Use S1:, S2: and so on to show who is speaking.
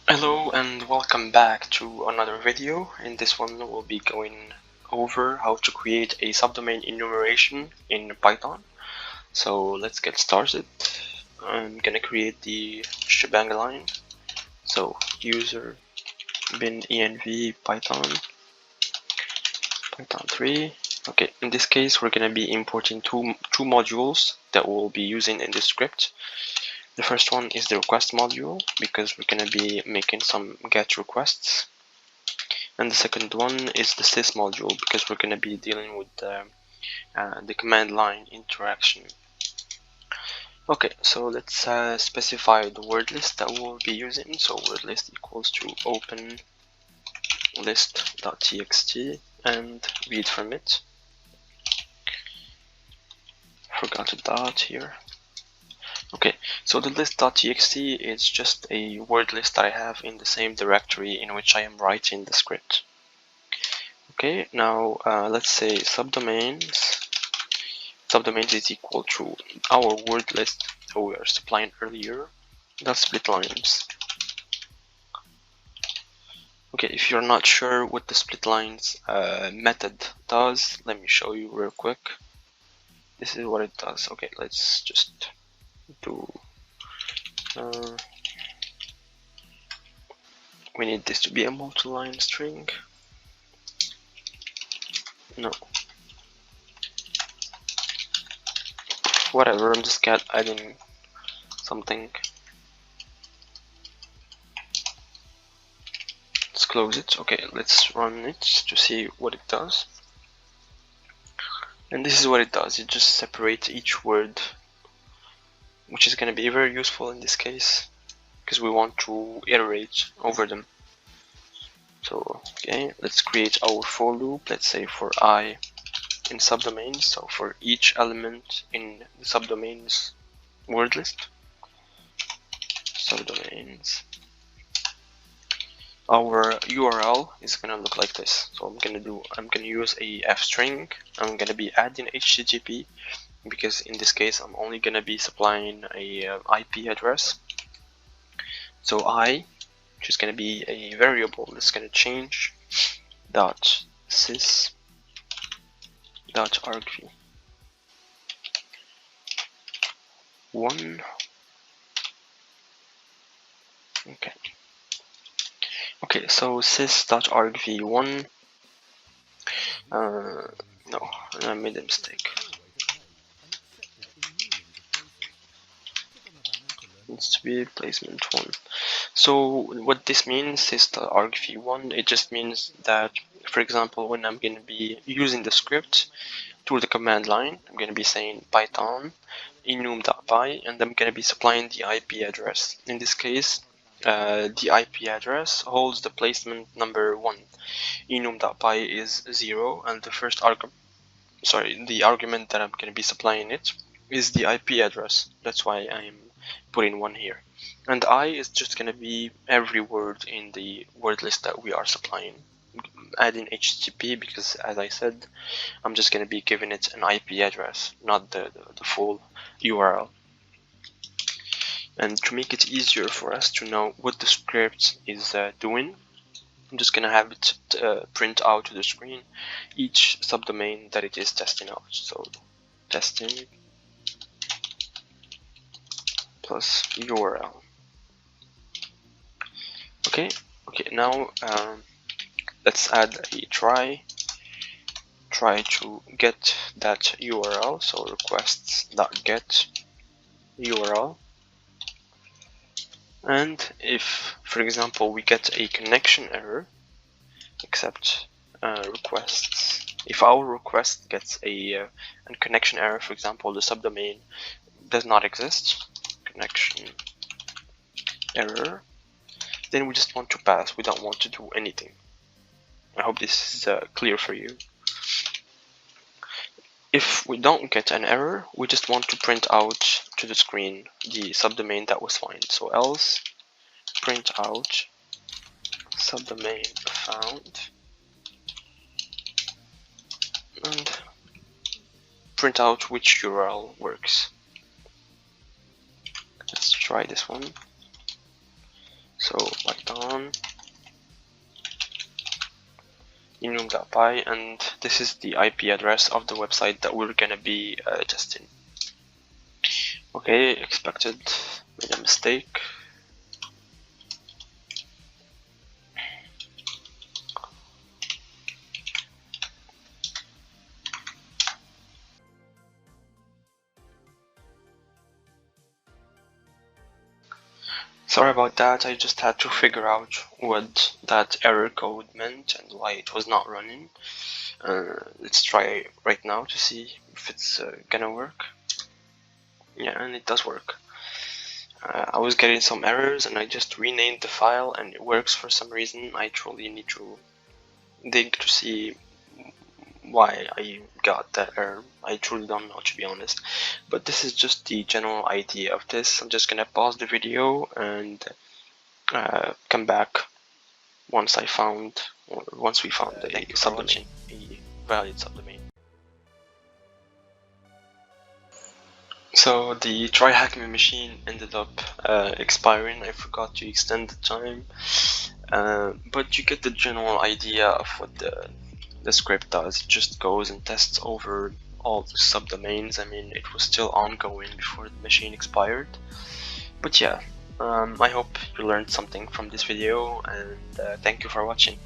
S1: Hello and welcome back to another video. In this one we'll be going over how to create a subdomain enumeration in Python. So let's get started. I'm gonna create the shebang line. So user bin env python 3. Okay, in this case we're gonna be importing two modules that we'll be using in this script. The first one is the request module because we're gonna be making some GET requests. And the second one is the sys module because we're going to be dealing with the command line interaction. Okay, so let's specify the word list that we'll be using. So word list equals to open list.txt and read from it. Forgot a dot here. Okay, so the list.txt is just a word list that I have in the same directory in which I am writing the script. Okay, now let's say subdomains is equal to our word list that we are supplying earlier, dot split lines. Okay, if you're not sure what the split lines method does, let me show you real quick. This is what it does. Okay, let's just do we need this to be a multi-line string. No, whatever, I'm just adding something. Let's close it. Okay, let's run it to see what it does. And this is what it does. It just separates each word, which is going to be very useful in this case because we want to iterate over them. So okay, let's create our for loop. Let's say for I in subdomains, so for each element in the subdomains word list, subdomains, our URL is gonna look like this. So I'm gonna use a f string. I'm gonna be adding HTTP because in this case I'm only gonna be supplying a IP address. So I, which is going to be a variable that's going to change dot sys dot argv 1. Okay, so sys dot argv 1. No, I made a mistake. Needs to be placement 1. So what this means is the argv1, it just means that, for example, when I'm going to be using the script through the command line, I'm going to be saying python enum.py, and I'm going to be supplying the IP address. In this case, the IP address holds the placement number 1. enum.py is 0, and the first the argument that I'm going to be supplying it is the IP address. That's why I'm putting 1 here. And I is just going to be every word in the word list that we are supplying, adding HTTP because, as I said, I'm just going to be giving it an IP address, not the full URL. And to make it easier for us to know what the script is doing, I'm just going to have it print out to the screen each subdomain that it is testing out. So testing plus URL. Okay, now let's add a try to get that URL. So requests.get URL. And if, for example, we get a connection error, except requests, if our request gets a connection error, for example, the subdomain does not exist, connection error, then we just want to pass. We don't want to do anything. I hope this is clear for you. If we don't get an error, we just want to print out to the screen the subdomain that was found. So else print out subdomain found and print out which URL works. Let's try this one. So Python enum.py, and this is the IP address of the website that we're gonna be testing. Okay, expected, made a mistake. Sorry about that, I just had to figure out what that error code meant and why it was not running. Let's try right now to see if it's gonna work. Yeah, and it does work. I was getting some errors and I just renamed the file and it works for some reason. I truly need to dig to see why I got that error. I truly don't know, to be honest. But this is just the general idea of this. I'm just gonna pause the video and come back once we found the subdomain, a valid subdomain. So the Tryhackme machine ended up expiring. I forgot to extend the time, but you get the general idea of what the script does. It just goes and tests over all the subdomains. I mean, it was still ongoing before the machine expired. But yeah, I hope you learned something from this video, and thank you for watching.